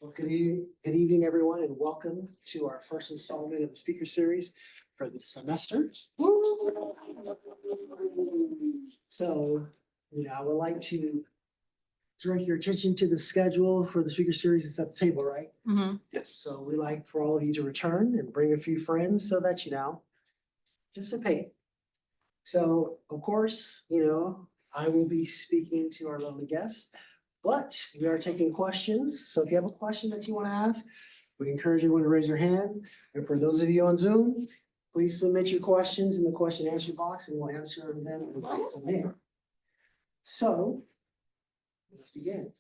Well, good evening, everyone, and welcome to our first installment of the speaker series for the semester. So, I would like to direct your attention to the schedule for the speaker series. It's at the table, right? Yes. So we like for all of you to return and bring a few friends so that, participate. So, of course, I will be speaking to our lovely guests. But we are taking questions. So if you have a question that you want to ask, we encourage everyone to raise your hand. And for those of you on Zoom, please submit your questions in the question and answer box and we'll answer them as they come in. So let's begin.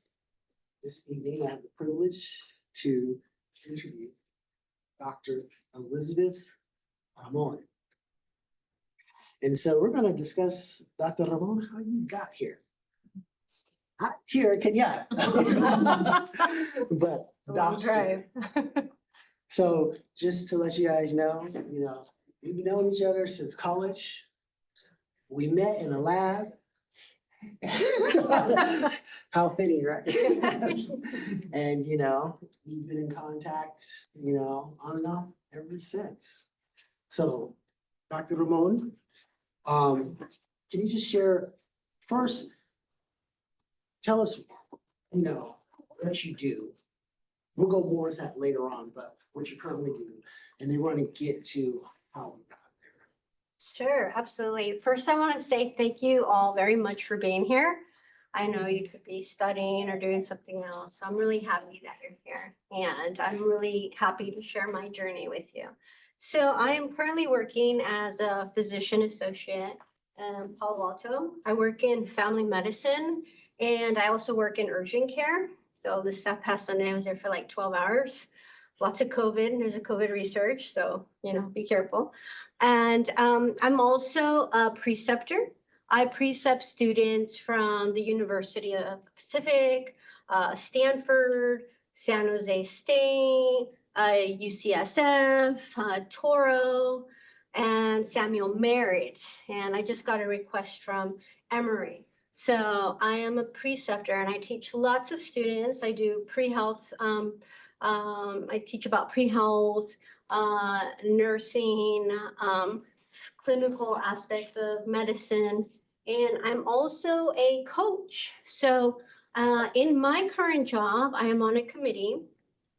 This evening, I have the privilege to interview Dr. Elizabeth Ramon. And so we're going to discuss, Dr. Ramon, how you got here. Here at Cañada. But doctor. So just to let you guys know, we've known each other since college. We met in a lab. How fitting, right? And we've been in contact, on and off ever since. So, Dr. Ramon, can you just share first? Tell us, what you do. We'll go more into that later on, but what you currently do. And then we're going to get to how we got there. Sure, absolutely. First, I want to say thank you all very much for being here. I know you could be studying or doing something else. So I'm really happy that you're here. And I'm really happy to share my journey with you. So I am currently working as a physician associate in Palo Alto. I work in family medicine. And I also work in urgent care. So this past Sunday, I was there for like 12 hours. Lots of COVID. There's a COVID research. So, be careful. And I'm also a preceptor. I precept students from the University of the Pacific, Stanford, San Jose State, UCSF, Toro, and Samuel Merritt. And I just got a request from Emory. So I am a preceptor and I teach lots of students. I do pre-health. I teach about pre-health, nursing, clinical aspects of medicine. And I'm also a coach. So in my current job, I am on a committee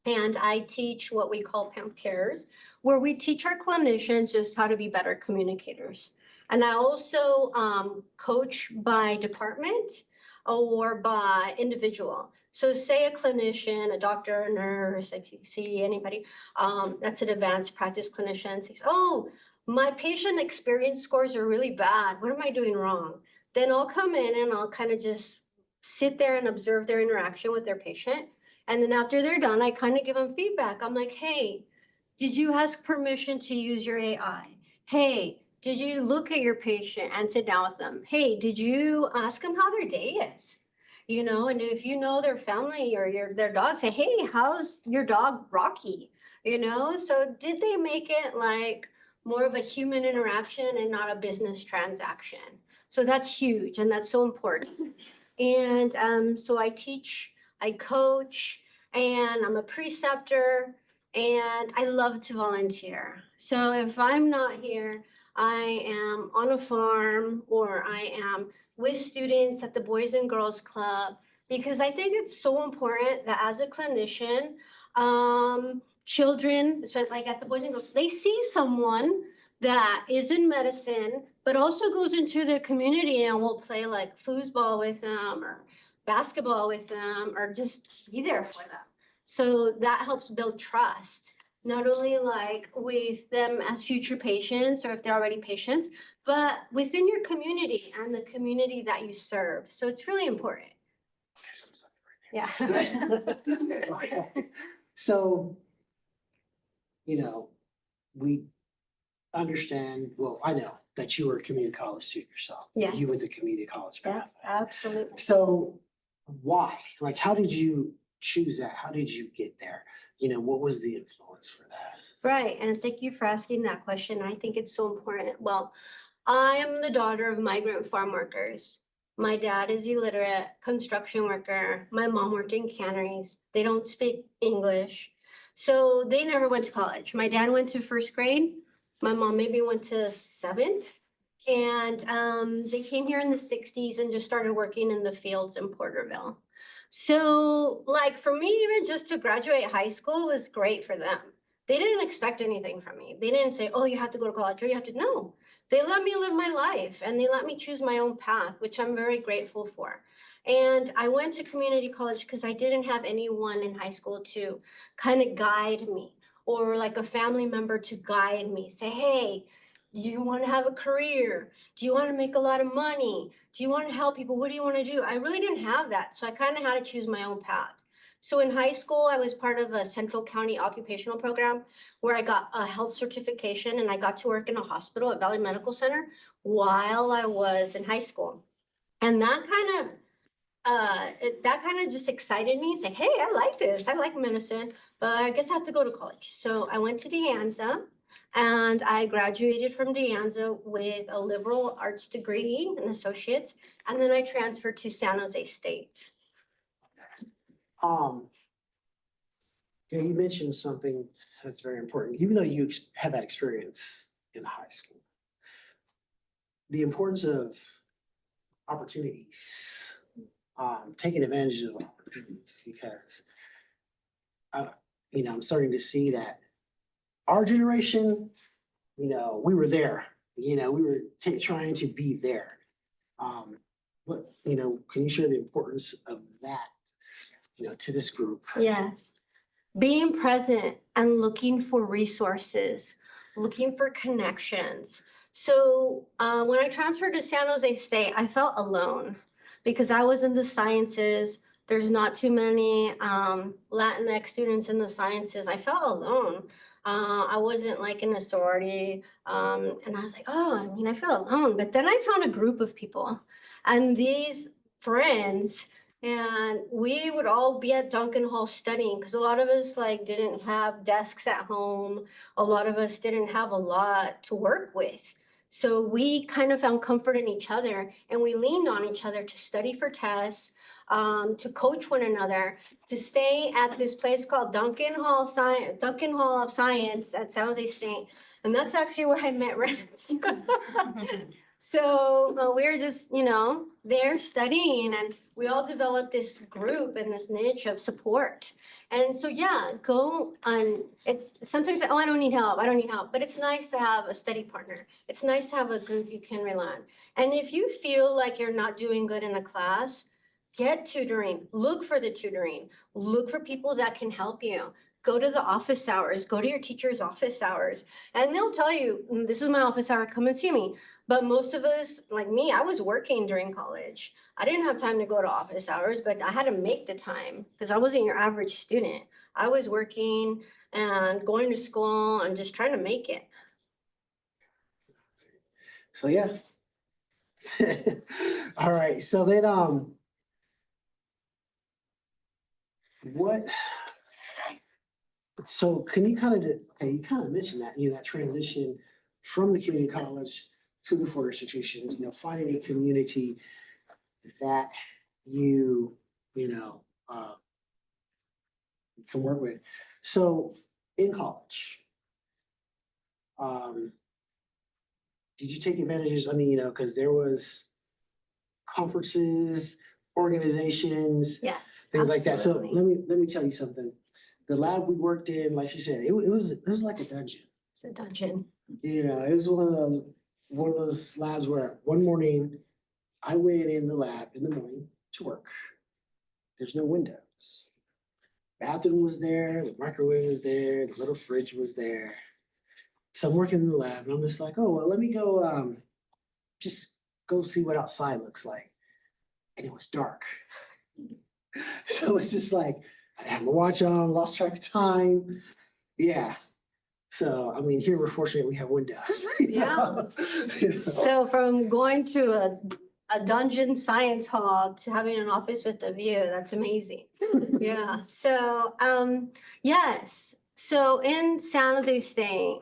and I teach what we call PAMP Cares, where we teach our clinicians just how to be better communicators. And I also coach by department or by individual. So say a clinician, a doctor, a nurse, if you see anybody that's an advanced practice clinician says, oh, my patient experience scores are really bad. What am I doing wrong? Then I'll come in and I'll kind of just sit there and observe their interaction with their patient. And then after they're done, I kind of give them feedback. I'm like, hey, did you ask permission to use your AI? Hey, did you look at your patient and sit down with them? Hey, did you ask them how their day is? And if you know their family or their dog, say, hey, how's your dog Rocky? So did they make it like more of a human interaction and not a business transaction? So that's huge and that's so important. And so I teach, I coach, and I'm a preceptor, and I love to volunteer. So if I'm not here, I am on a farm or I am with students at the Boys and Girls Club, because I think it's so important that as a clinician, children, especially like at the Boys and Girls, they see someone that is in medicine, but also goes into the community and will play like foosball with them or basketball with them or just be there for them. So that helps build trust, not only like with them as future patients or if they're already patients, but within your community and the community that you serve. So it's really important. Yeah. Okay. So, we understand, well, I know that you were a community college student yourself. Yes. You went to community college path. Yes, absolutely. So why? Like, how did you choose that? How did you get there? What was the influence for that? Right, and thank you for asking that question. I think it's so important. Well, I am the daughter of migrant farm workers. My dad is illiterate, construction worker. My mom worked in canneries. They don't speak English. So they never went to college. My dad went to first grade. My mom maybe went to seventh. And they came here in the 60s and just started working in the fields in Porterville. So like for me, even just to graduate high school was great for them. They didn't expect anything from me. They didn't say, oh, you have to go to college or you have to, no. They let me live my life and they let me choose my own path, which I'm very grateful for. And I went to community college because I didn't have anyone in high school to kind of guide me or like a family member to guide me, say, hey, do you want to have a career? Do you want to make a lot of money? Do you want to help people? What do you want to do? I really didn't have that. So I kind of had to choose my own path. So in high school, I was part of a Central County occupational program where I got a health certification and I got to work in a hospital at Valley Medical Center while I was in high school. And that kind of just excited me. Say, hey, I like this. I like medicine, but I guess I have to go to college. So I went to De Anza and I graduated from De Anza with a liberal arts degree, an associate's, and then I transferred to San Jose State. You mentioned something that's very important, even though you had that experience in high school. The importance of opportunities, taking advantage of opportunities, because, I'm starting to see that our generation, we were there, we were trying to be there. But, can you share the importance of that, to this group? Yes. Being present and looking for resources, looking for connections. So when I transferred to San Jose State, I felt alone because I was in the sciences. There's not too many Latinx students in the sciences. I felt alone. I wasn't like in a sorority. And I was like, oh, I feel alone. But then I found a group of people and these friends, and we would all be at Duncan Hall studying because a lot of us didn't have desks at home. A lot of us didn't have a lot to work with. So we kind of found comfort in each other and we leaned on each other to study for tests, to coach one another, to stay at this place called Duncan Hall of Science at San Jose State. And that's actually where I met Rance. So we were just, there studying, and we all developed this group and this niche of support. And so, yeah, go on. It's sometimes, oh, I don't need help. But it's nice to have a study partner. It's nice to have a group you can rely on. And if you feel like you're not doing good in a class, get tutoring. Look for the tutoring. Look for people that can help you. Go to the office hours. Go to your teacher's office hours. And they'll tell you, this is my office hour. Come and see me. But most of us, like me, I was working during college. I didn't have time to go to office hours, but I had to make the time because I wasn't your average student. I was working and going to school and just trying to make it. So, yeah. All right. So then, so can you you kind of mentioned that, that transition from the community college to the four institutions, finding a community that you can work with. So in college, did you take advantages? Because there was conferences, organizations, yes, things absolutely. like that. So let me tell you something. The lab we worked in, like you said, it was like a dungeon. It's a dungeon. It was one of those labs where one morning I went in the lab in the morning to work. There's no windows. Bathroom was there, the microwave was there, the little fridge was there. So I'm working in the lab and I'm just like, oh, well, let me go just go see what outside looks like. And it was dark. So it's just like, I had my watch on, lost track of time. Yeah. So, here we're fortunate we have windows. Yeah. So from going to a dungeon science hall to having an office with a view, that's amazing. Yeah. So, yes. So in San Jose State,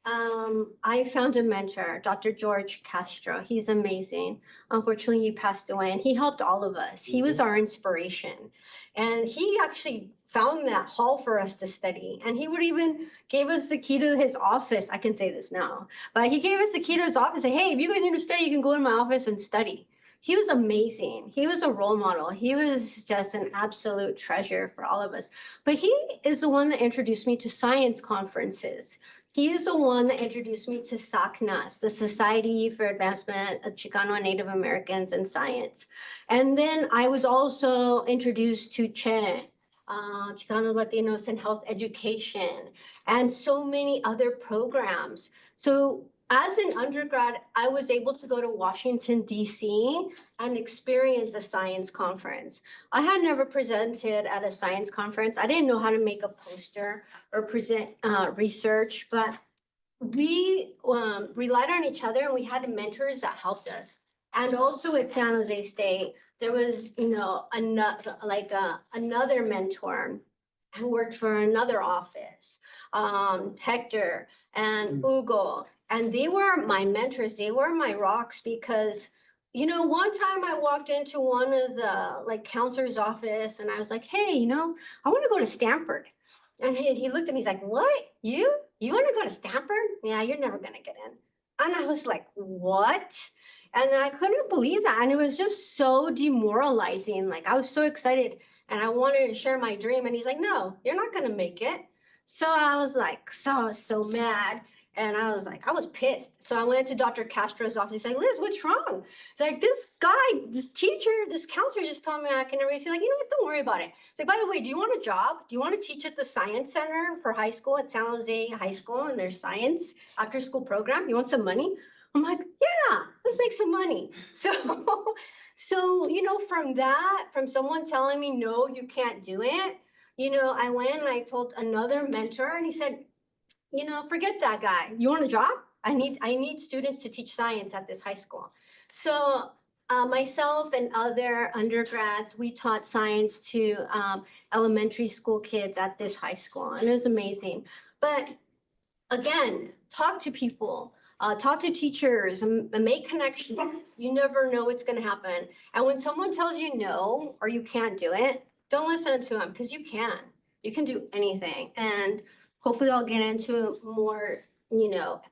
I found a mentor, Dr. George Castro. He's amazing. Unfortunately, he passed away and he helped all of us. He was our inspiration. And he actually found that hall for us to study. And he would even gave us the key to his office. I can say this now, but he gave us the key to his office and said, hey, if you guys need to study, you can go in my office and study. He was amazing. He was a role model. He was just an absolute treasure for all of us. But he is the one that introduced me to science conferences. He is the one that introduced me to SACNAS, the Society for Advancement of Chicano and Native Americans in Science. And then I was also introduced to CHE, Chicano Latinos in Health Education, and so many other programs. So as an undergrad, I was able to go to Washington, D.C. and experience a science conference. I had never presented at a science conference. I didn't know how to make a poster or present research, but we relied on each other and we had mentors that helped us. And also at San Jose State, there was, another mentor who worked for another office, Hector and Ugo. And they were my mentors. They were my rocks because, one time I walked into one of the counselor's office and I was like, hey, I want to go to Stanford. And he looked at me, he's like, what? You want to go to Stanford? Yeah, you're never going to get in. And I was like, what? And I couldn't believe that. And it was just so demoralizing. Like, I was so excited and I wanted to share my dream. And he's like, no, you're not going to make it. So I was like, so mad. And I was pissed. So I went to Dr. Castro's office. He's like, Liz, what's wrong? It's like, this guy, this teacher, this counselor just told me I can erase. He's like, what, don't worry about it. It's like, by the way, do you want a job? Do you want to teach at the Science Center for high school at San Jose High School and their science after school program? You want some money? I'm like, yeah, let's make some money. So, from someone telling me, no, you can't do it, I went and I told another mentor and he said, forget that guy. You want a job? I need students to teach science at this high school. So myself and other undergrads, we taught science to elementary school kids at this high school, and it was amazing. But again, talk to people, talk to teachers, and make connections. You never know what's going to happen. And when someone tells you no or you can't do it, don't listen to them because you can. You can do anything. And hopefully I'll get into more,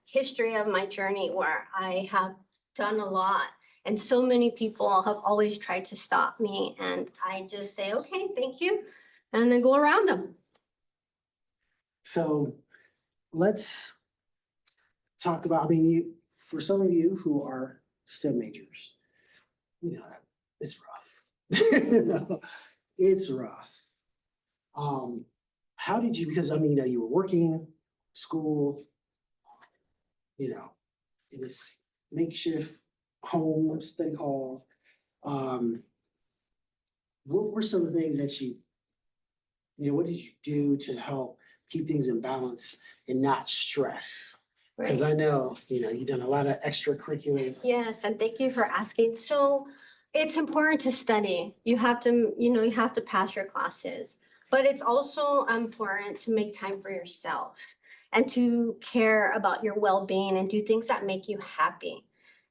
history of my journey where I have done a lot. And so many people have always tried to stop me. And I just say, okay, thank you. And then go around them. So let's talk about, for some of you who are STEM majors, it's rough. It's rough. How did you, because you were working, school, in this makeshift home, study hall. What were some of the things that what did you do to help keep things in balance and not stress? Because I know, you've done a lot of extracurricular. Yes, and thank you for asking. So it's important to study. You have to pass your classes. But it's also important to make time for yourself and to care about your well-being and do things that make you happy.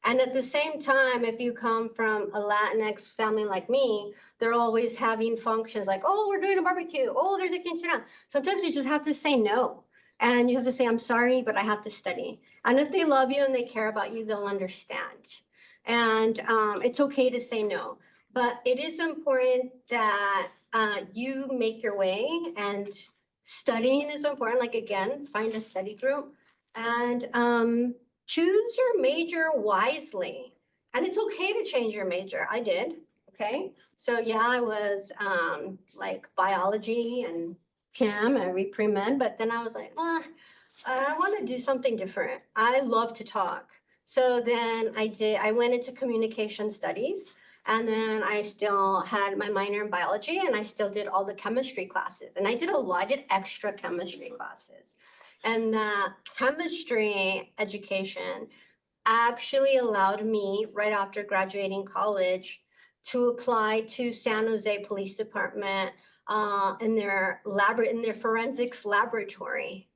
And at the same time, if you come from a Latinx family like me, they're always having functions like, oh, we're doing a barbecue. Oh, there's a quinceañera. Sometimes you just have to say no. And you have to say, I'm sorry, but I have to study. And if they love you and they care about you, they'll understand. And it's okay to say no. But it is important that you make your way, and studying is important. Like, again, find a study group and choose your major wisely. And it's okay to change your major. I did. Okay. So yeah, I was biology and chem and pre-med, but then I was like, I want to do something different. I love to talk. So then I went into communication studies. And then I still had my minor in biology and I still did all the chemistry classes. And I did extra chemistry classes. And the chemistry education actually allowed me, right after graduating college, to apply to San Jose Police Department in their forensics laboratory.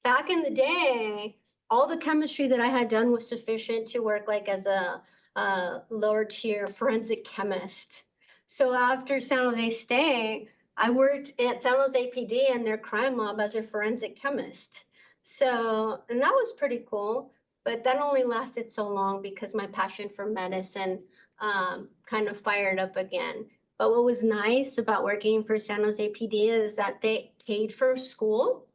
Back in the day, all the chemistry that I had done was sufficient to work like as a lower tier forensic chemist. So after San Jose State, I worked at San Jose PD and their crime lab as a forensic chemist. So, and that was pretty cool, but that only lasted so long because my passion for medicine kind of fired up again. But what was nice about working for San Jose PD is that they paid for school.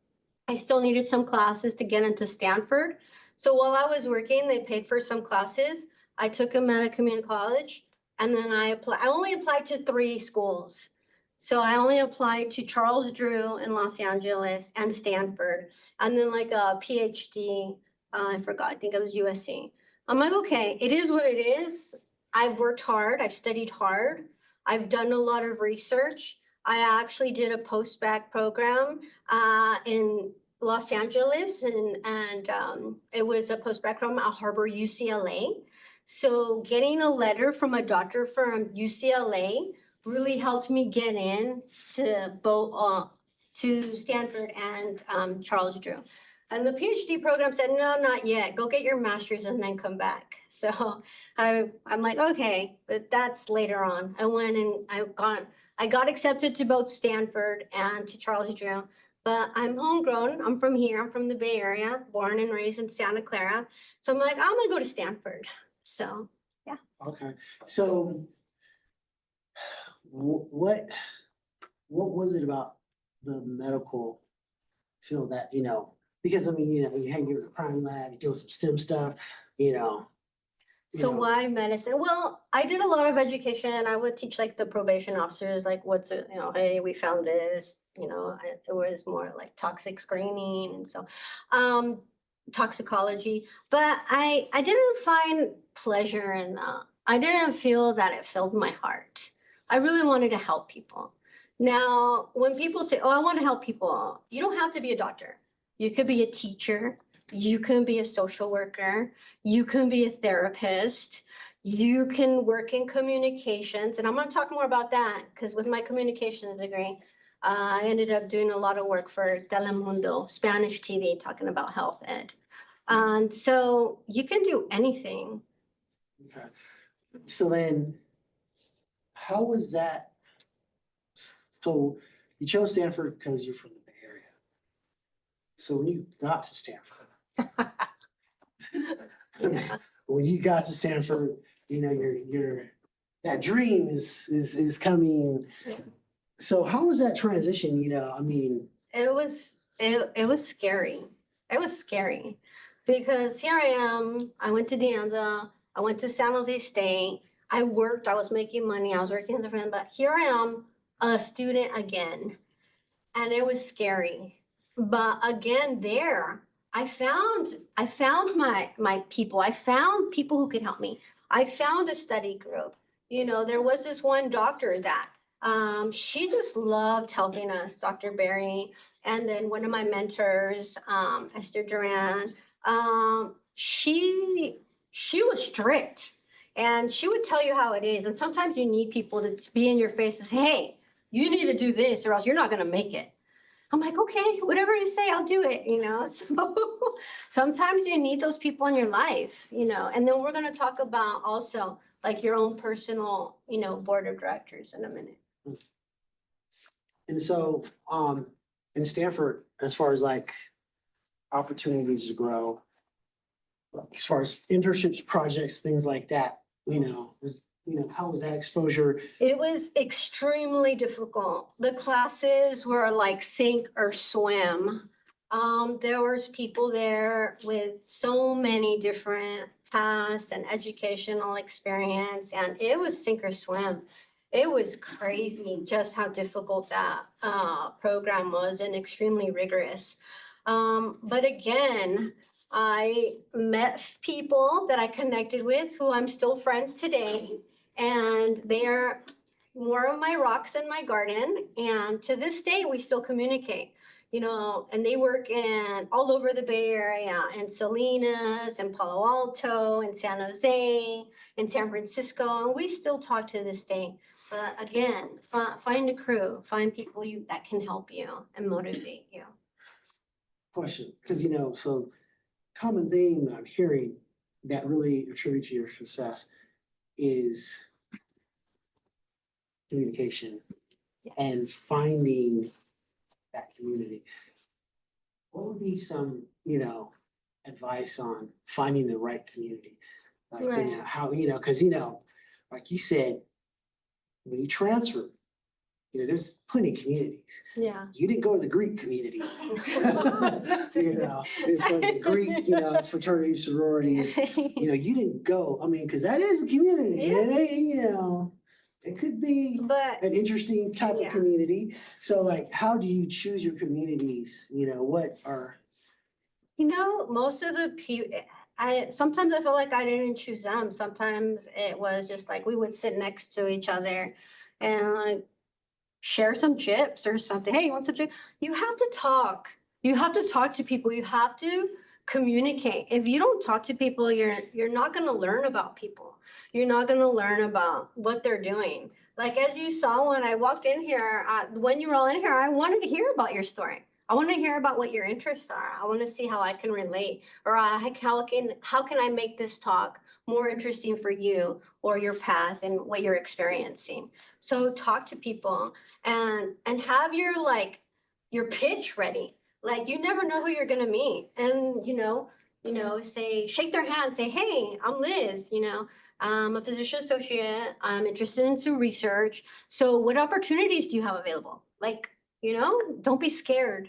I still needed some classes to get into Stanford. So while I was working, they paid for some classes. I took them at a community college, and then I only applied to 3 schools. So I only applied to Charles Drew in Los Angeles and Stanford, and then like a PhD, I forgot, I think it was USC. I'm like, okay, it is what it is. I've worked hard, I've studied hard, I've done a lot of research. I actually did a post-bac program in Los Angeles, and it was a post-bac program at Harbor UCLA. So getting a letter from a doctor from UCLA really helped me get in to both to Stanford and Charles Drew. And the PhD program said, no, not yet. Go get your master's and then come back. So I'm like, okay, but that's later on. I went and I got accepted to both Stanford and to Charles Drew. But I'm homegrown. I'm from here. I'm from the Bay Area, born and raised in Santa Clara. So I'm like, I'm gonna go to Stanford. So yeah. Okay, so what was it about the medical field that, because I mean, you had your crime lab, you're doing some STEM stuff, So why medicine? Well, I did a lot of education. I would teach like the probation officers, like what's it, hey, we found this, it was more like toxic screening and so toxicology. But I didn't find pleasure in that. I didn't feel that it filled my heart. I really wanted to help people. Now, when people say, oh, I want to help people, you don't have to be a doctor. You could be a teacher. You can be a social worker. You can be a therapist. You can work in communications. And I'm going to talk more about that because with my communications degree, I ended up doing a lot of work for Telemundo, Spanish TV, talking about health ed. And so you can do anything. Okay. So then, how was that? So you chose Stanford because you're from the Bay Area. So when you got to Stanford, when you got to Stanford, your that dream is coming. Yeah. So how was that transition? I mean, it was scary. It was scary because here I am. I went to De Anza. I went to San Jose State. I worked. I was making money. I was working as a friend. But here I am, a student again, and it was scary. But again, there I found my people. I found people who could help me. I found a study group. There was this one doctor that she just loved helping us, Dr. Berry, and then one of my mentors, Esther Duran. She was strict, and she would tell you how it is. And sometimes you need people to be in your face and say, "Hey, you need to do this, or else you're not going to make it." I'm like, okay, whatever you say, I'll do it, So sometimes you need those people in your life, and then we're going to talk about also like your own personal, board of directors in a minute. And so, in Stanford, as far as like opportunities to grow, as far as internships, projects, things like that, how was that exposure? It was extremely difficult. The classes were like sink or swim. There was people there with so many different paths and educational experience, and it was sink or swim. It was crazy just how difficult that program was and extremely rigorous. But again, I met people that I connected with who I'm still friends today. And they're more of my rocks in my garden. And to this day, we still communicate, and they work all over the Bay Area, in Salinas, and Palo Alto, and San Jose, and San Francisco. And we still talk to this day. But again, find a crew, find people that can help you and motivate you. Question, because, so common theme that I'm hearing that really attribute to your success is communication and finding that community. What would be some, advice on finding the right community? Like, Right. how, because, like you said, when you transfer, there's plenty of communities. Yeah. You didn't go to the Greek community. It's like the Greek, fraternities, sororities, you didn't go, because that is a community. Yeah. And it could be But an interesting type of community. So like, how do you choose your communities? What are, most of the people, sometimes I feel like I didn't choose them. Sometimes it was just like we would sit next to each other and like share some chips or something. Hey, you want some chips? You have to talk. You have to talk to people. You have to communicate. If you don't talk to people, you're not going to learn about people. You're not going to learn about what they're doing. Like as you saw when I walked in here, when you were all in here, I wanted to hear about your story. I want to hear about what your interests are. I want to see how I can relate, or how can I make this talk more interesting for you or your path and what you're experiencing. So talk to people and have your pitch ready. Like you never know who you're gonna meet, and say shake their hand, say, hey, I'm Liz. I'm a physician associate. I'm interested in some research. So what opportunities do you have available? Like, don't be scared.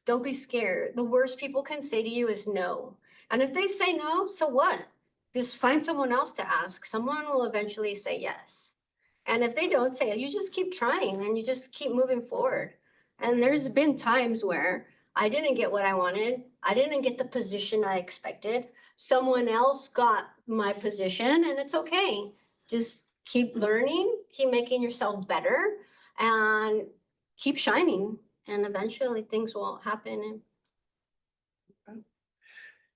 Don't be scared. The worst people can say to you is no. And if they say no, so what? Just find someone else to ask. Someone will eventually say yes. And if they don't say it, you just keep trying and you just keep moving forward. And there's been times where I didn't get what I wanted. I didn't get the position I expected. Someone else got my position, and it's okay. Just keep learning, keep making yourself better, and keep shining. And eventually things will happen.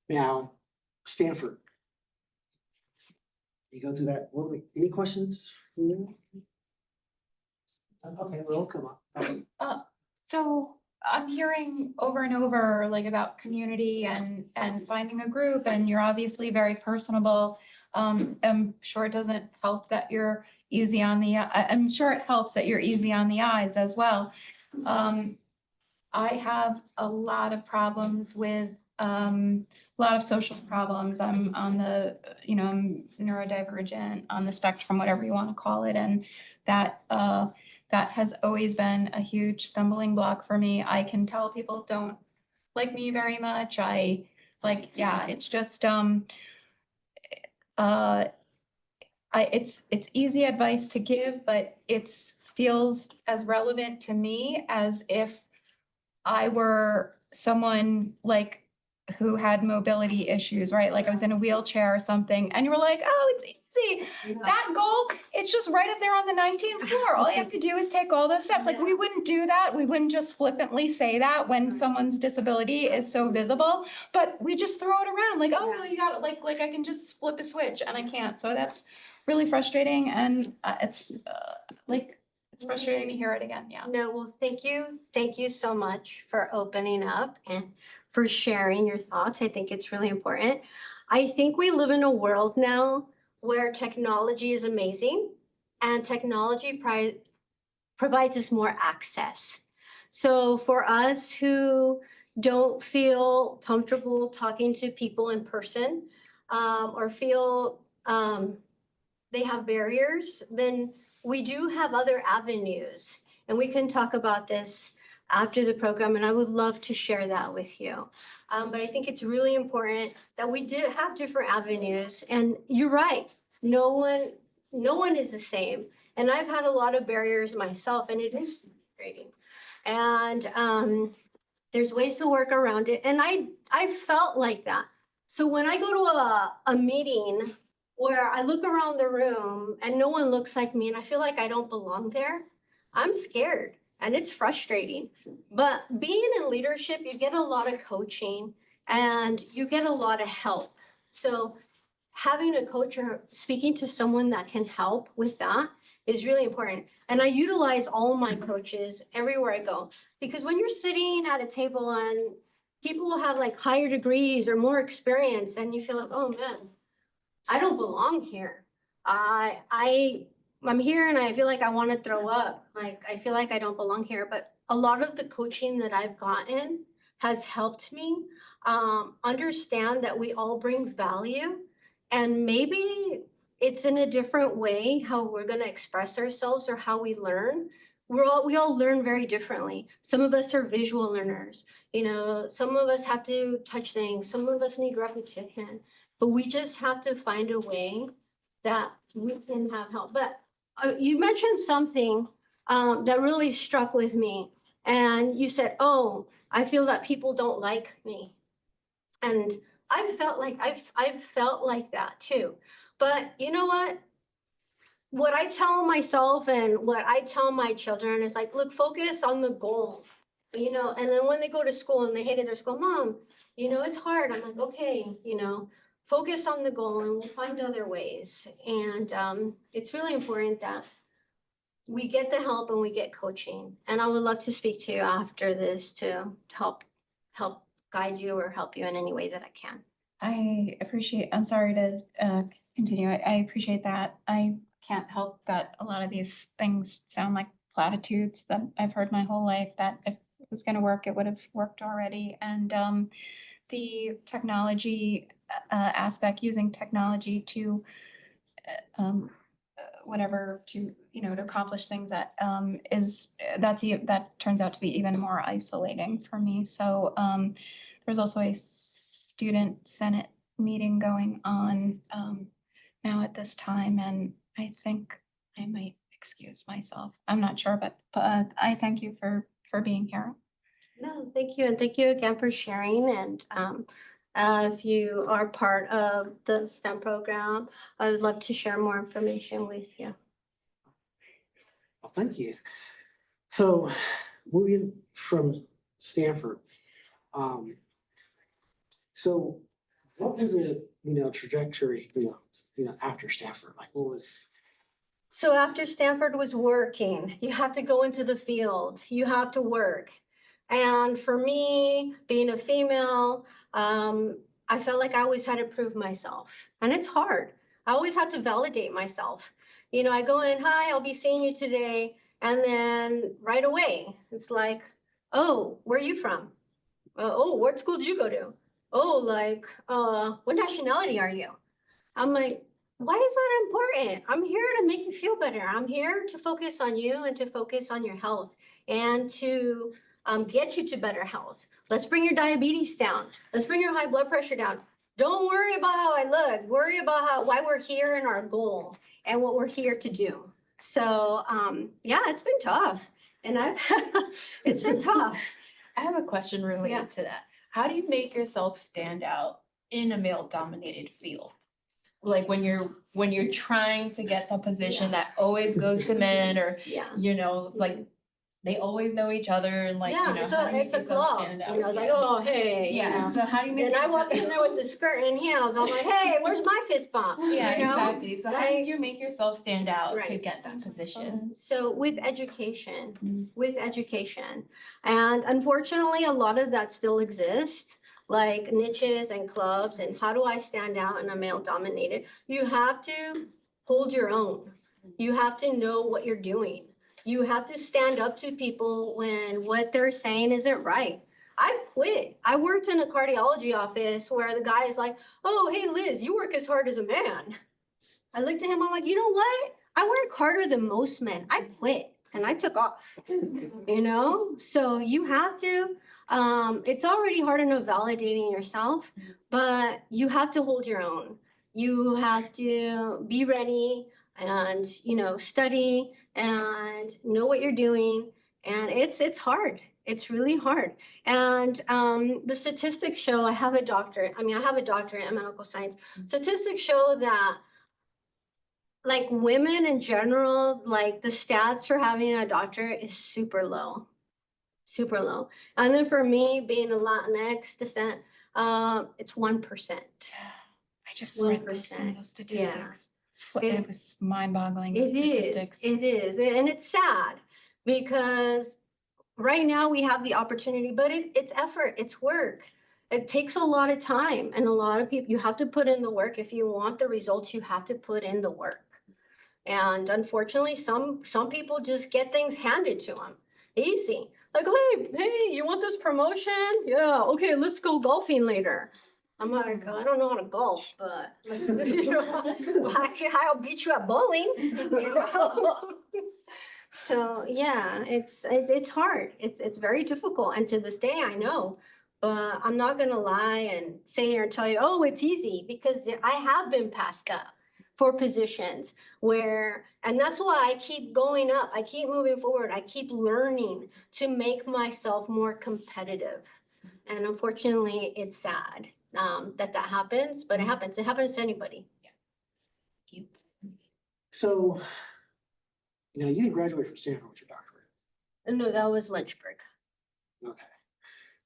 now, Stanford? You go through that. Well, any questions? Okay, well, come on. So I'm hearing over and over like about community and finding a group, and you're obviously very personable. I'm sure it doesn't help that you're easy on the, I'm sure it helps that you're easy on the eyes as well. I have a lot of problems with, a lot of social problems. I'm on the, I'm neurodivergent on the spectrum, whatever you want to call it. And that has always been a huge stumbling block for me. I can tell people don't like me very much. It's just, it's easy advice to give, but it's feels as relevant to me as if I were someone like who had mobility issues, right? Like I was in a wheelchair or something, and you were like, oh, it's easy. That goal, it's just right up there on the 19th floor. All you have to do is take all those steps. Like we wouldn't do that. We wouldn't just flippantly say that when someone's disability is so visible, but we just throw it around like, oh, well, you got it. Like I can just flip a switch, and I can't. So that's really frustrating, and it's frustrating to hear it again. Yeah. No, well, thank you. Thank you so much for opening up and for sharing your thoughts. I think it's really important. I think we live in a world now where technology is amazing and technology provides us more access. So for us who don't feel comfortable talking to people in person, or feel they have barriers, then we do have other avenues. And we can talk about this after the program, and I would love to share that with you. But I think it's really important that we do have different avenues. And you're right, no one is the same. And I've had a lot of barriers myself, and it is frustrating. And there's ways to work around it. And I felt like that. So when I go to a meeting where I look around the room and no one looks like me and I feel like I don't belong there, I'm scared and it's frustrating. But being in leadership, you get a lot of coaching and you get a lot of help. So having a coach or speaking to someone that can help with that is really important. And I utilize all my coaches everywhere I go, because when you're sitting at a table and people will have like higher degrees or more experience and you feel like, oh man, I don't belong here. I'm here and I feel like I want to throw up. Like, I feel like I don't belong here. But a lot of the coaching that I've gotten has helped me understand that we all bring value, and maybe it's in a different way how we're going to express ourselves or how we learn. We all learn very differently. Some of us are visual learners, you know, some of us have to touch things, some of us need repetition, but we just have to find a way that we can have help. But you mentioned something that really struck with me, and you said, oh, I feel that people don't like me. And I've felt like that too. But you know what? What I tell myself and what I tell my children is like, look, focus on the goal, you know, and then when they go to school and they hated their school, mom, you know, it's hard. I'm like, okay, you know, focus on the goal and we'll find other ways. And it's really important that we get the help and we get coaching. And I would love to speak to you after this to help guide you or help you in any way that I can. I'm sorry to continue. I appreciate that. I can't help that a lot of these things sound like platitudes that I've heard my whole life, that if it was going to work, it would have worked already. And the technology aspect, using technology to whatever, to, you know, to accomplish things that that turns out to be even more isolating for me. So there's also a student senate meeting going on now at this time, and I think I might excuse myself. I'm not sure, but I thank you for being here. No, thank you. And thank you again for sharing. And if you are part of the STEM program, I would love to share more information with you. Well, thank you. So moving from Stanford, so what was it, you know, trajectory, you know, after Stanford? Like, what was? So after Stanford was working, you have to go into the field, you have to work. And for me, being a female, I felt like I always had to prove myself. And it's hard. I always had to validate myself. You know, I go in, hi, I'll be seeing you today. And then right away, it's like, oh, where are you from? Oh, what school did you go to? Oh, like, what nationality are you? I'm like, why is that important? I'm here to make you feel better. I'm here to focus on you and to focus on your health and to get you to better health. Let's bring your diabetes down. Let's bring your high blood pressure down. Don't worry about how I look. Worry about why we're here and our goal and what we're here to do. So yeah, it's been tough. And it's been tough. I have a question related to that. How do you make yourself stand out in a male-dominated field? Like when you're trying to get the position that always goes to men, or you know, like they always know each other, and like, you know, how do you make yourself stand out? You know, it's like, oh, hey. Yeah. You know? So how do you make And I walk in there with the skirt and heels. I'm like, hey, where's my fist bump? Yeah, you know? exactly. So how did you make yourself stand out to get that position? So with education, and unfortunately, a lot of that still exists, like niches and clubs. And how do I stand out in a male dominated? You have to hold your own. You have to know what you're doing. You have to stand up to people when what they're saying isn't right. I've quit. I worked in a cardiology office where the guy is like, oh, hey, Liz, you work as hard as a man. I looked at him, I'm like, you know what? I work harder than most men. I quit and I took off, you know? So you have to, it's already hard enough validating yourself, but you have to hold your own. You have to be ready and, you know, study and know what you're doing. And it's hard. It's really hard. And the statistics show, I have a doctorate in medical science. Statistics show that like women in general, like the stats for having a doctorate is super low. And then for me, being a Latinx descent, it's 1%. I just read some of those statistics. It was mind-boggling. It is, and it's sad because right now we have the opportunity, but it's effort, it's work. It takes a lot of time and a lot of people, you have to put in the work. If you want the results, you have to put in the work. And unfortunately, some people just get things handed to them easy. Like, hey, you want this promotion? Yeah, okay, let's go golfing later. I'm like, I don't know how to golf, but let's, I'll beat you at bowling. You know? So yeah, it's hard. It's very difficult, and to this day, I know. But I'm not gonna lie and sit here and tell you, oh, it's easy, because I have been passed up for positions where, and that's why I keep going up. I keep moving forward. I keep learning to make myself more competitive. And unfortunately, it's sad that happens, but it happens. It happens to anybody. So, you didn't graduate from Stanford with your doctorate. No, that was Lynchburg. Okay.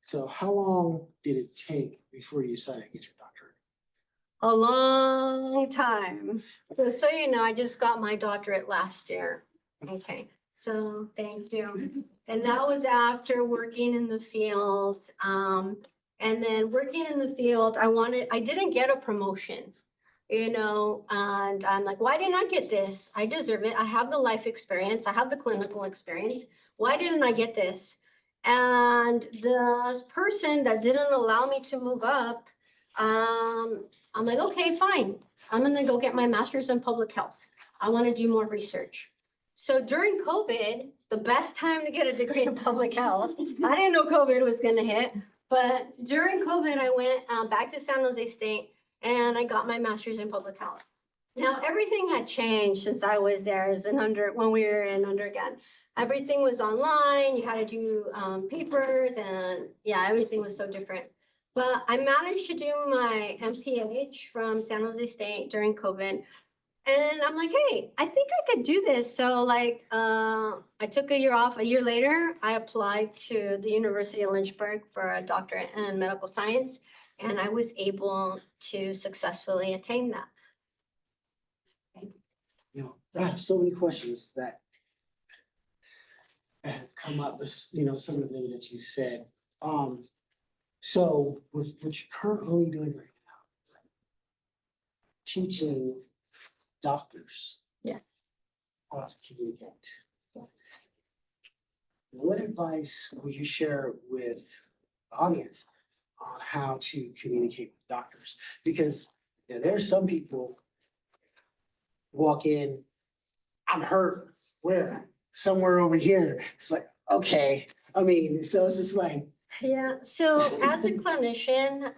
So how long did it take before you decided to get your doctorate? A long time. So you know, I just got my doctorate last year. Okay, so thank you. And that was after working in the field. And then working in the field, I didn't get a promotion, and I'm like, why didn't I get this? I deserve it. I have the life experience. I have the clinical experience. Why didn't I get this? And the person that didn't allow me to move up, I'm like, okay, fine. I'm gonna go get my master's in public health. I want to do more research. So during COVID, the best time to get a degree in public health, I didn't know COVID was gonna hit, but during COVID, I went back to San Jose State and I got my master's in public health. Now, everything had changed since I was there when we were in undergrad. Everything was online, you had to do papers, and yeah, everything was so different. But I managed to do my MPH from San Jose State during COVID. And I'm like, hey, I think I could do this. So I took a year off. A year later, I applied to the University of Lynchburg for a doctorate in medical science. And I was able to successfully attain that. I have so many questions that have come up with, some of the things that you said. So with what you're currently doing right now, teaching doctors. Yeah. How to communicate. What advice would you share with the audience on how to communicate with doctors? Because there are some people walk in, I'm hurt, where? Somewhere over here. It's like, okay. So it's just like. Yeah, so as a clinician,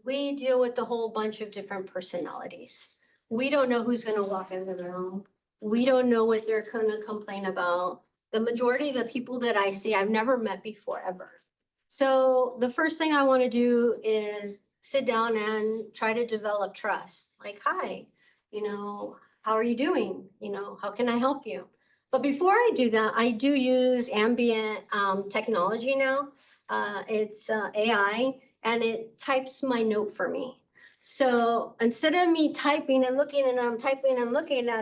we deal with a whole bunch of different personalities. We don't know who's gonna walk in the room. We don't know what they're gonna complain about. The majority of the people that I see, I've never met before, ever. So the first thing I wanna do is sit down and try to develop trust. Like, hi, how are you doing? How can I help you? But before I do that, I do use ambient technology now. It's AI, and it types my note for me. So instead of me typing and looking at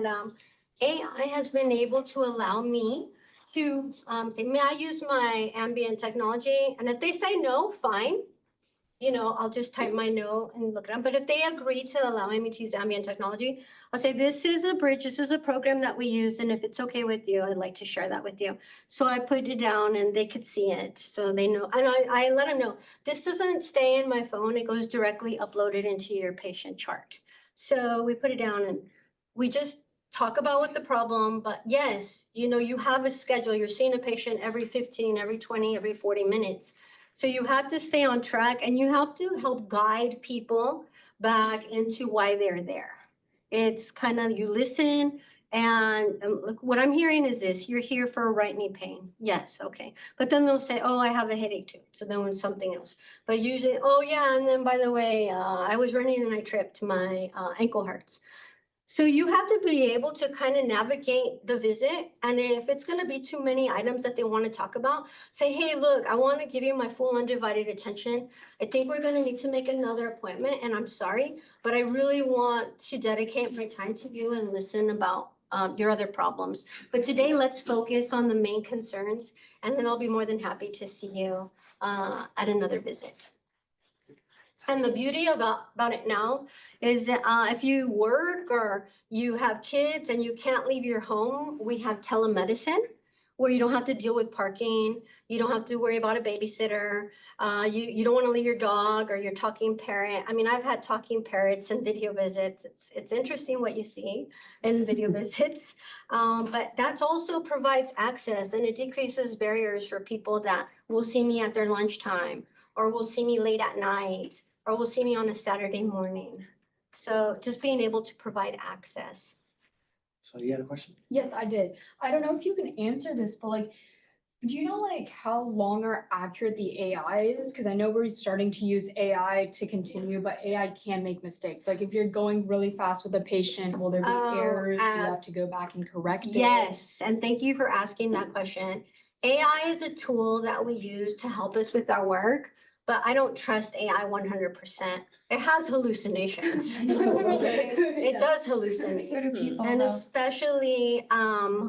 them, AI has been able to allow me to say, may I use my ambient technology? And if they say no, fine. I'll just type my note and look at them. But if they agree to allowing me to use ambient technology, I'll say, this is a bridge, this is a program that we use. And if it's okay with you, I'd like to share that with you. So I put it down and they could see it. So they know, and I let them know, this doesn't stay in my phone. It goes directly uploaded into your patient chart. So we put it down and we just talk about what the problem, but yes, you have a schedule. You're seeing a patient every 15, every 20, every 40 minutes. So you have to stay on track and you have to help guide people back into why they're there. It's kind of, you listen and look, what I'm hearing is this, you're here for a right knee pain. Yes, okay. But then they'll say, oh, I have a headache too. So then it's something else. But usually, oh yeah, and then by the way, I was running and I tripped, my ankle hurts. So you have to be able to kind of navigate the visit. And if it's going to be too many items that they want to talk about, say, hey, look, I want to give you my full undivided attention. I think we're going to need to make another appointment. And I'm sorry, but I really want to dedicate my time to you and listen about your other problems. But today, let's focus on the main concerns, and then I'll be more than happy to see you at another visit. And the beauty about it now is that if you work or you have kids and you can't leave your home, we have telemedicine where you don't have to deal with parking. You don't have to worry about a babysitter. You don't want to leave your dog or your talking parrot. I mean, I've had talking parrots in video visits. It's interesting what you see in video visits. But that also provides access, and it decreases barriers for people that will see me at their lunchtime or will see me late at night or will see me on a Saturday morning. So just being able to provide access. So you had a question? Yes, I did. I don't know if you can answer this, but like, do you know like how long or accurate the AI is? Because I know we're starting to use AI to continue, but AI can make mistakes. Like if you're going really fast with a patient, will there be errors? Do you have to go back and correct it? Yes, and thank you for asking that question. AI is a tool that we use to help us with our work, but I don't trust AI 100%. It has hallucinations. It does hallucinate. So do people And though. especially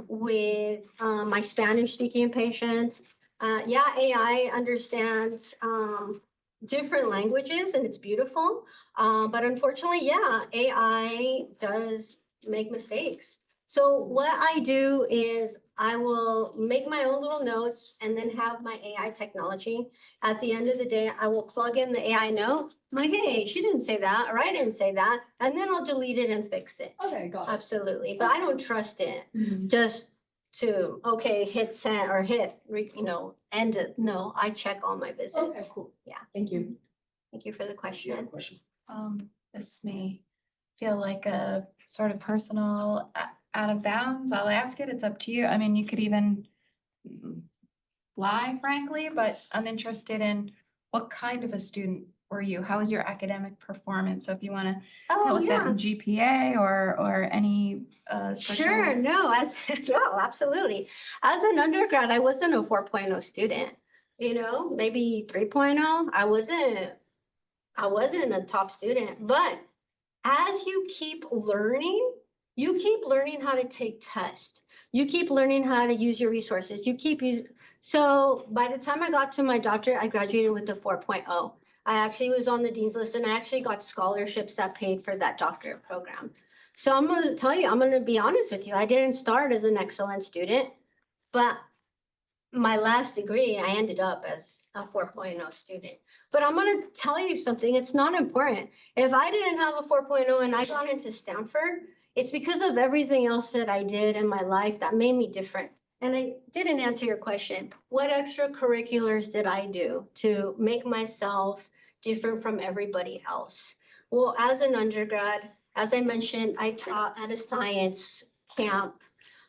with my Spanish speaking patients, yeah, AI understands different languages and it's beautiful. But unfortunately, yeah, AI does make mistakes. So what I do is I will make my own little notes and then have my AI technology. At the end of the day, I will plug in the AI note. I'm like, hey, she didn't say that, or I didn't say that. And then I'll delete it and fix it. Okay, got it. Absolutely. But I don't trust it Mhm. just to, okay, hit send or hit, end it. No, I check all my visits. Okay, cool. Yeah. Thank you. Thank you for the You had a question. question? This may feel like a sort of personal out of bounds. I'll ask it. It's up to you. I mean, you could even lie, frankly, but I'm interested in what kind of a student were you? How was your academic performance? So if you want to tell Oh, us that yeah. in GPA or any Sure, no, no, absolutely. As an undergrad, I wasn't a 4.0 student, maybe 3.0. I wasn't a top student, but as you keep learning how to take tests. You keep learning how to use your resources. So by the time I got to my doctorate, I graduated with a 4.0. I actually was on the dean's list and I actually got scholarships that paid for that doctorate program. So I'm going to be honest with you. I didn't start as an excellent student, but my last degree, I ended up as a 4.0 student. But I'm going to tell you something. It's not important. If I didn't have a 4.0 and I got into Stanford, it's because of everything else that I did in my life that made me different. And I didn't answer your question. What extracurriculars did I do to make myself different from everybody else? Well, as an undergrad, as I mentioned, I taught at a science camp.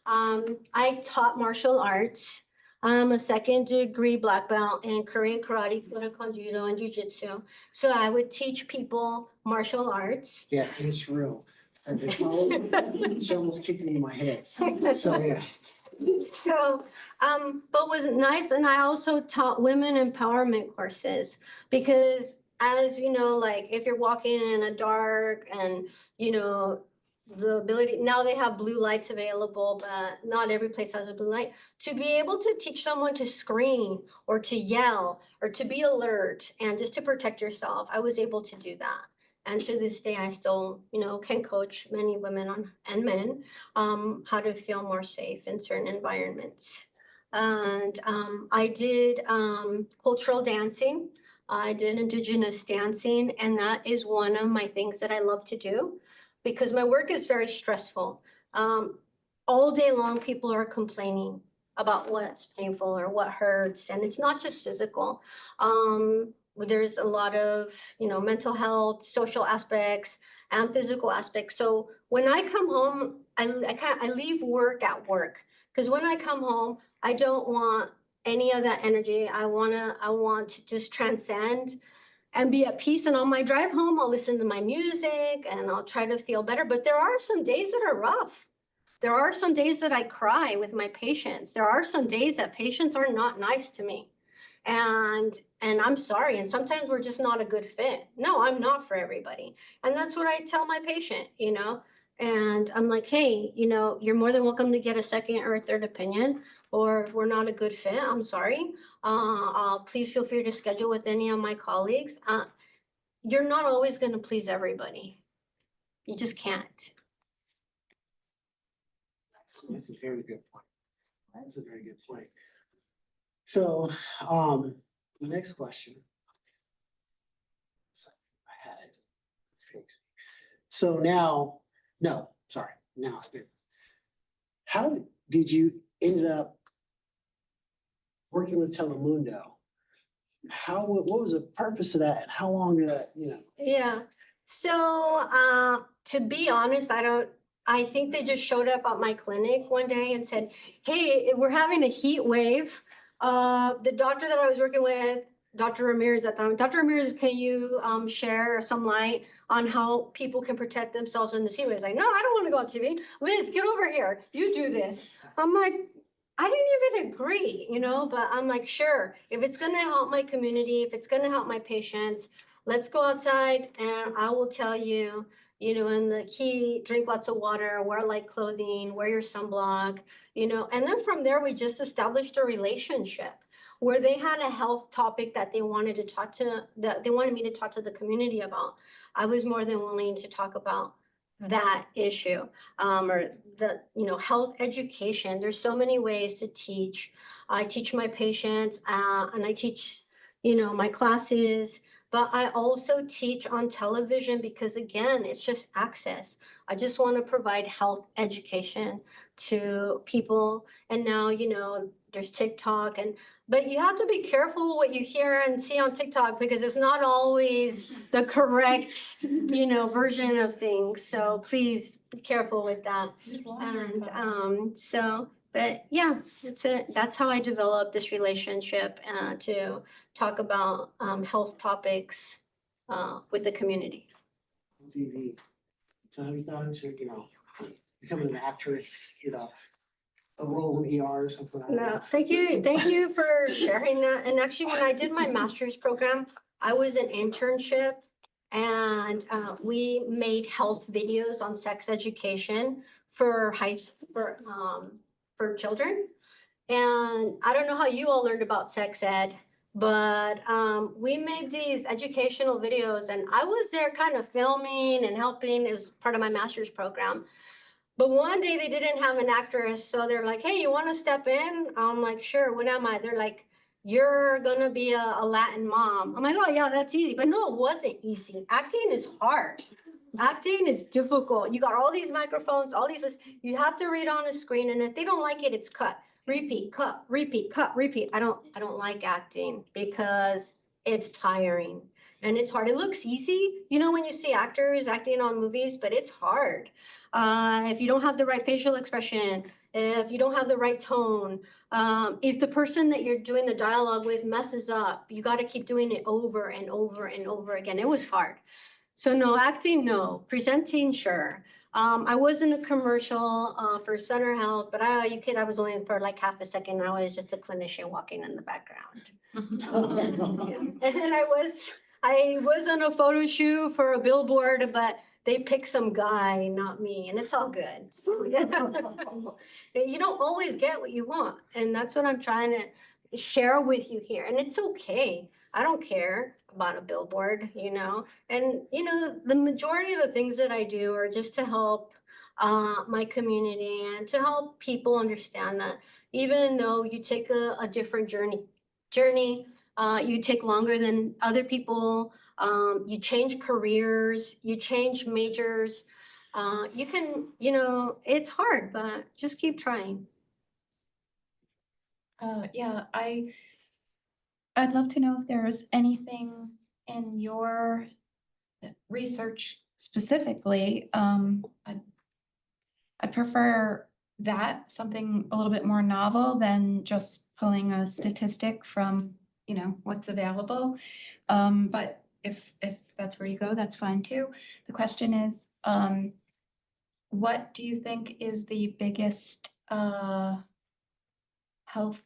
I taught martial arts. I'm a second degree black belt in Korean karate, Kodokan judo, and jujitsu. So I would teach people martial arts. Yeah, it's real. And she almost kicked me in my head. So, yeah. So, but was nice, and I also taught women empowerment courses because, as you know, like if you're walking in a dark and the ability now they have blue lights available, but not every place has a blue light. To be able to teach someone to scream or to yell or to be alert and just to protect yourself, I was able to do that. And to this day, I still, can coach many women and men how to feel more safe in certain environments. And I did cultural dancing. I did indigenous dancing, and that is one of my things that I love to do because my work is very stressful. All day long, people are complaining about what's painful or what hurts, and it's not just physical. There's a lot of, mental health, social aspects, and physical aspects. So when I come home, I leave work at work because when I come home, I don't want any of that energy. I want to just transcend and be at peace. And on my drive home, I'll listen to my music and I'll try to feel better. But there are some days that are rough. There are some days that I cry with my patients. There are some days that patients are not nice to me. And I'm sorry. And sometimes we're just not a good fit. No, I'm not for everybody. And that's what I tell my patient, And I'm like, hey, you're more than welcome to get a second or a third opinion, or if we're not a good fit, I'm sorry. Please feel free to schedule with any of my colleagues. You're not always gonna please everybody. You just can't. That's a very good point. That's a very good point. So, the next question. I had it. Escapes me. So now, no, sorry, now I do. How did you ended up working with Telemundo? What was the purpose of that? And how long did that, Yeah, so to be honest, I think they just showed up at my clinic one day and said, hey, we're having a heat wave. The doctor that I was working with, Dr. Ramirez at the time, Dr. Ramirez, can you share some light on how people can protect themselves in this heat wave? He's like, no, I don't want to go on TV. Liz, get over here. You do this. I'm like, I didn't even agree, but I'm like, sure, if it's gonna help my community, if it's gonna help my patients, let's go outside and I will tell you, in the heat, drink lots of water, wear light clothing, wear your sunblock, and then from there, we just established a relationship where they had a health topic that they wanted that they wanted me to talk to the community about. I was more than willing to talk about that issue, or the, health education. There's so many ways to teach. I teach my patients, and I teach, my classes, but I also teach on television because again, it's just access. I just want to provide health education to people. And now, there's TikTok but you have to be careful what you hear and see on TikTok because it's not always the correct, version of things. So please be careful with that. And but yeah, that's it. That's how I developed this relationship to talk about health topics with the community. TV? So have you thought into, becoming an actress, a role in ER or something like that? No, thank you for sharing that. And actually, when I did my master's program, I was an internship and we made health videos on sex education for for children. And I don't know how you all learned about sex ed, but we made these educational videos and I was there kind of filming and helping as part of my master's program. But one day they didn't have an actress, so they're like, hey, you want to step in? I'm like, sure, what am I? They're like, you're gonna be a Latin mom. I'm like, oh yeah, that's easy. But no, it wasn't easy. Acting is hard. Acting is difficult. You got all these microphones, you have to read on a screen, and if they don't like it, it's cut, repeat, cut, repeat, cut, repeat. I don't like acting because it's tiring and it's hard. It looks easy, when you see actors acting on movies, but it's hard. If you don't have the right facial expression, if you don't have the right tone, if the person that you're doing the dialogue with messes up, you got to keep doing it over and over and over again. It was hard. So no, acting, no. Presenting, sure. I was in a commercial for Sutter Health, but I was only for like half a second. I was just a clinician walking in the background. And then I was on a photo shoot for a billboard, but they picked some guy, not me, and it's all good. You don't always get what you want, and that's what I'm trying to share with you here. And it's okay. I don't care about a billboard, And the majority of the things that I do are just to help my community and to help people understand that even though you take a different journey, you take longer than other people. You change careers, you change majors. You can, it's hard, but just keep trying. Yeah, I'd love to know if there's anything in your research specifically. I'd prefer that, something a little bit more novel than just pulling a statistic from, what's available. But if that's where you go, that's fine too. The question is, what do you think is the biggest health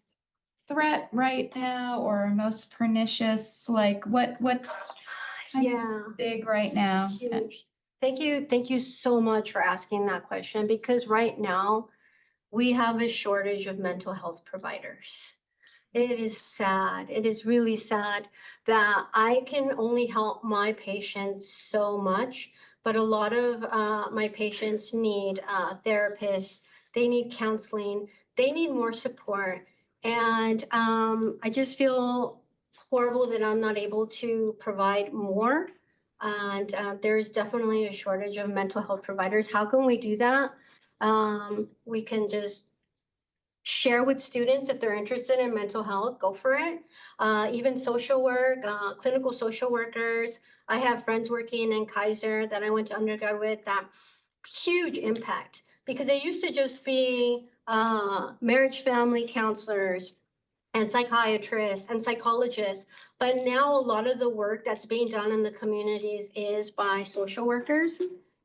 threat right now, or most pernicious? Like what's kind of Yeah. big right now? Huge. Thank you so much for asking that question, because right now we have a shortage of mental health providers. It is sad. It is really sad that I can only help my patients so much, but a lot of my patients need therapists. They need counseling. They need more support. And I just feel horrible that I'm not able to provide more. And there's definitely a shortage of mental health providers. How can we do that? We can just share with students if they're interested in mental health, go for it. Even social work, clinical social workers. I have friends working in Kaiser that I went to undergrad with, that huge impact, because they used to just be marriage family counselors and psychiatrists and psychologists. But now a lot of the work that's being done in the communities is by social workers.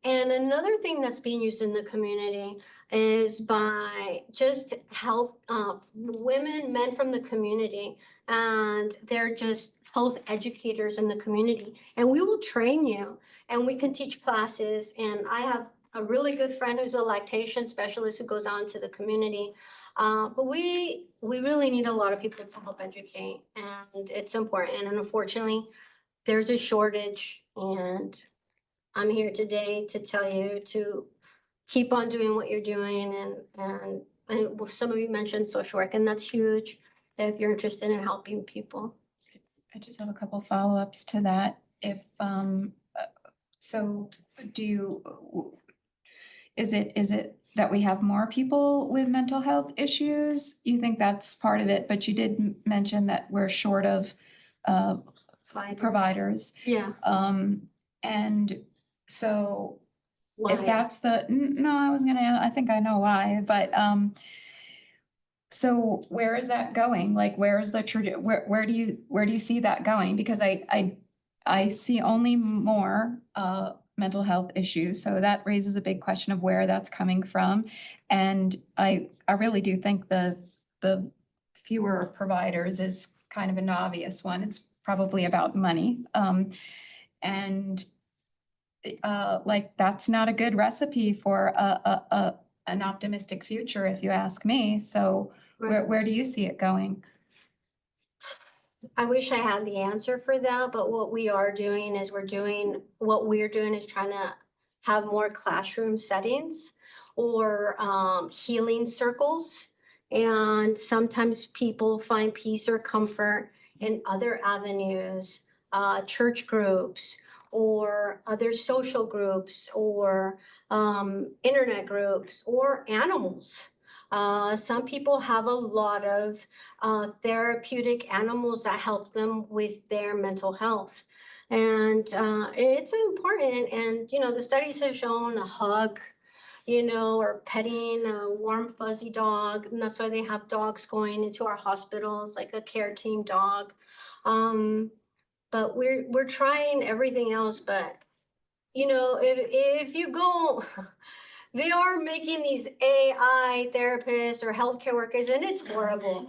And another thing that's being used in the community is by just health, women, men from the community, and they're just health educators in the community. And we will train you, and we can teach classes. And I have a really good friend who's a lactation specialist who goes out into the community. But we really need a lot of people to help educate, and it's important. And unfortunately, there's a shortage, and I'm here today to tell you to keep on doing what you're doing. And some of you mentioned social work, and that's huge if you're interested in helping people. I just have a couple follow-ups to that. If, so do you, is it that we have more people with mental health issues? You think that's part of it, but you did mention that we're short of providers. Yeah. And so Why? if that's no, I think I know why, but so where is that going? Like, where is the where do you see that going? Because I see only more mental health issues. So that raises a big question of where that's coming from. And I really do think the fewer providers is kind of an obvious one. It's probably about money. And like, that's not a good recipe for an optimistic future, if you ask me. So where do you see it going? I wish I had the answer for that, but what we are doing is trying to have more classroom settings or healing circles. And sometimes people find peace or comfort in other avenues, church groups or other social groups or internet groups or animals. Some people have a lot of therapeutic animals that help them with their mental health. And it's important. And, the studies have shown a hug, or petting a warm, fuzzy dog. And that's why they have dogs going into our hospitals, like a care team dog. But we're trying everything else. But, if you go... They are making these AI therapists or healthcare workers, and it's horrible.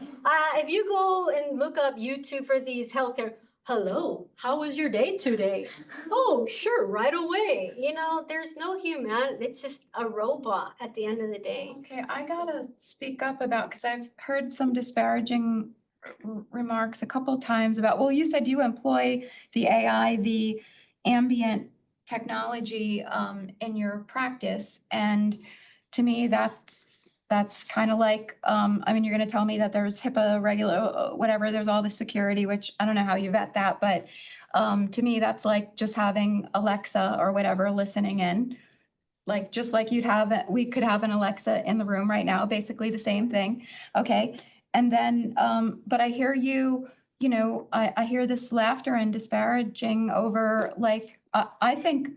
If you go and look up YouTube for these healthcare, hello, how was your day today? Oh, sure, right away. There's no human. It's just a robot at the end of the day. Okay, I gotta speak up about, because I've heard some disparaging remarks a couple times about, well, you said you employ the AI, the ambient technology in your practice. And to me, that's kind of like, you're going to tell me that there's HIPAA whatever, there's all the security, which I don't know how you vet that, but to me, that's like just having Alexa or whatever listening in. Like, just like we could have an Alexa in the room right now, basically the same thing. Okay. And then, but I hear I hear this laughter and disparaging over, like, I think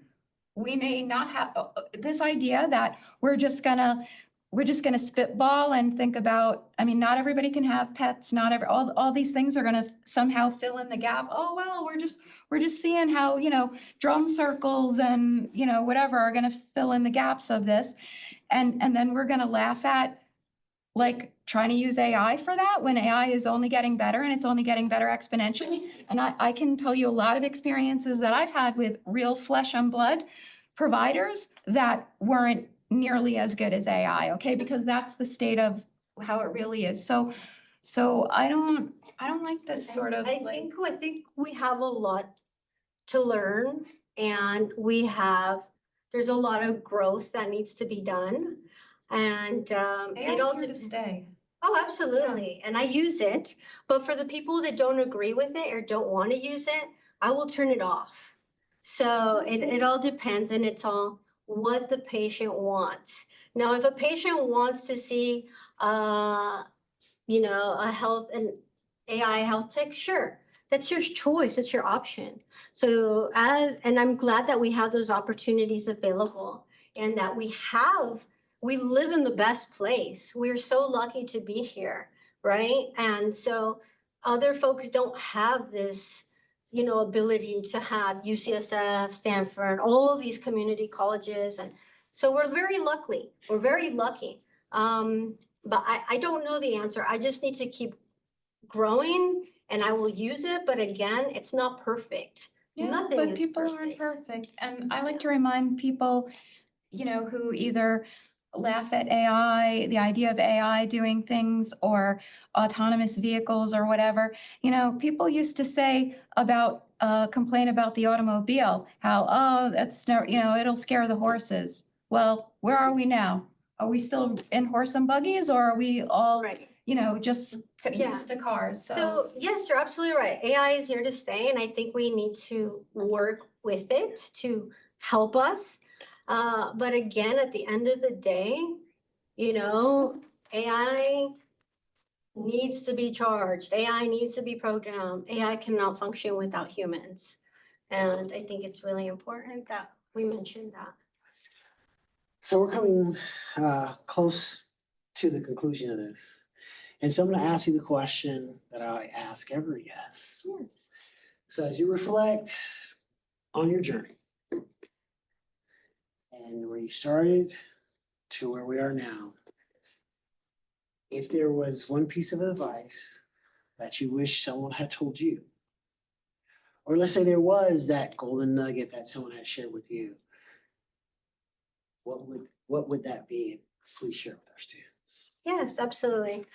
we may not have this idea that we're just gonna spitball and think about, not everybody can have pets, all these things are gonna somehow fill in the gap. Oh, well, we're just seeing how, drum circles and, whatever are gonna fill in the gaps of this. And then we're gonna laugh at, like, trying to use AI for that when AI is only getting better, and it's only getting better exponentially. And I can tell you a lot of experiences that I've had with real flesh and blood providers that weren't nearly as good as AI, okay? Because that's the state of how it really is. So I don't like this sort of I like. think we have a lot to learn, and there's a lot of growth that needs to be done. And it all AI's here to depends. stay. Oh, absolutely. And I use it, but for the people that don't agree with it or don't want to use it, I will turn it off. So it all depends, and it's all what the patient wants. Now, if a patient wants to see, a health and AI health tech, sure, that's your choice, it's your option. So and I'm glad that we have those opportunities available, and that we live in the best place. We're so lucky to be here, right? And so other folks don't have this, ability to have UCSF, Stanford, all these community colleges. And so we're very lucky. We're very lucky. But I don't know the answer. I just need to keep growing, and I will use it. But again, it's not perfect. Yeah, Nothing but is people aren't perfect. perfect. And I like to remind people, who either laugh at AI, the idea of AI doing things, or autonomous vehicles or whatever. People used to say complain about the automobile, how, oh, that's no, it'll scare the horses. Well, where are we now? Are we still in horse and buggies, or are we all, Right. just Yeah. used to cars? So yes, you're absolutely right. AI is here to stay, and I think we need to work with it to help us. But again, at the end of the day, AI needs to be charged. AI needs to be programmed. AI cannot function without humans. And I think it's really important that we mention that. So we're coming close to the conclusion of this. And so I'm going to ask you the question that I ask every guest. Yes. So as you reflect on your journey and where you started to where we are now, if there was one piece of advice that you wish someone had told you, or let's say there was that golden nugget that someone had shared with you, what would that be? Please share with our students. Yes, absolutely.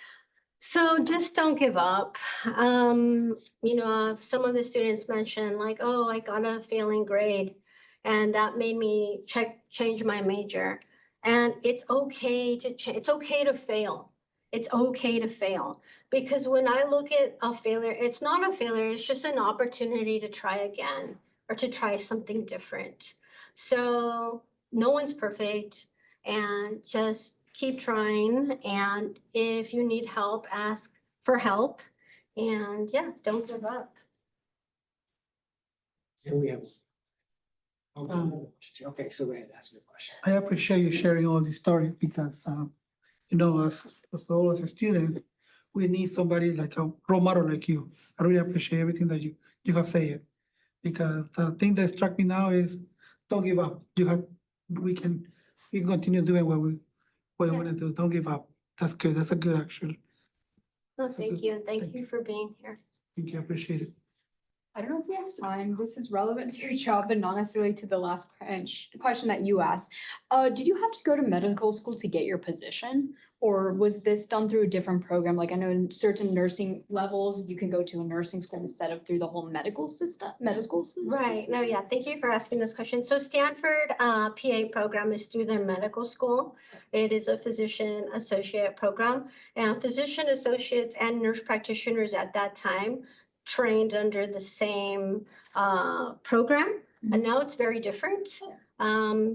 So just don't give up. Some of the students mentioned like, oh, I got a failing grade, and that made me change my major. And it's okay to it's okay to fail. It's okay to fail, because when I look at a failure, it's not a failure, it's just an opportunity to try again or to try something different. So no one's perfect, and just keep trying. And if you need help, ask for help. And yeah, don't give up. And we have. Okay, so go ahead, ask me a question. I appreciate you sharing all these stories because, as all as a student, we need somebody like a role model like you. I really appreciate everything that you have said. Because the thing that struck me now is don't give up. We can continue doing what we want to do. Don't give up. That's good. That's a good action. Well, thank you. And thank Thank you for being here. Thank you. I appreciate it. I don't know if we have time. This is relevant to your job, but not necessarily to the last question that you asked. Did you have to go to medical school to get your position? Or was this done through a different program? Like I know in certain nursing levels, you can go to a nursing school instead of through the whole medical system. Right. No, yeah. Thank you for asking this question. So Stanford PA program is through their medical school. It is a physician associate program, and physician associates and nurse practitioners at that time trained under the same program. And now it's very different.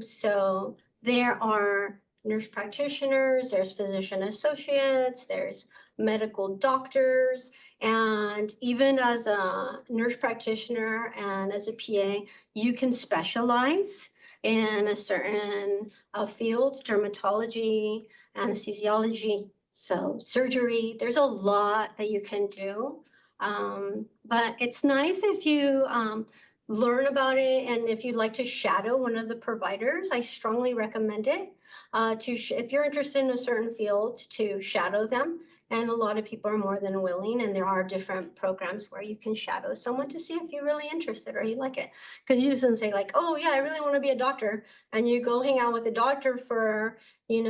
So there are nurse practitioners, there's physician associates, there's medical doctors, and even as a nurse practitioner and as a PA, you can specialize in a certain field, dermatology, anesthesiology, so surgery. There's a lot that you can do. But it's nice if you learn about it, and if you'd like to shadow one of the providers, I strongly recommend it. If you're interested in a certain field, to shadow them And a lot of people are more than willing, and there are different programs where you can shadow someone to see if you're really interested or you like it. Because you shouldn't say like, oh yeah, I really want to be a doctor. And you go hang out with a doctor for, 8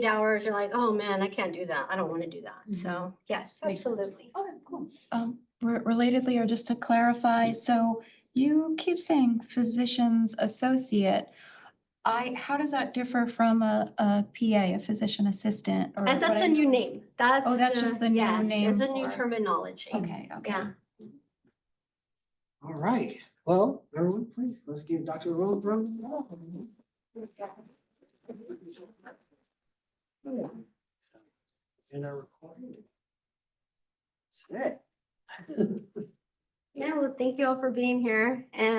hours. You're like, oh man, I can't do that. I don't want to do that. So yes, Makes sense. absolutely. Okay, cool. Relatedly, or just to clarify, so you keep saying physician's associate. How does that differ from a PA, a physician assistant? Or And that's what a I new know is- name. That's Oh, that's just the new yes, name it's a new for- terminology. Okay, okay. Yeah. All right, well, everyone, please, let's give Dr. Rose a round of applause. And our recording. That's it. Yeah, well, thank you all for being here, and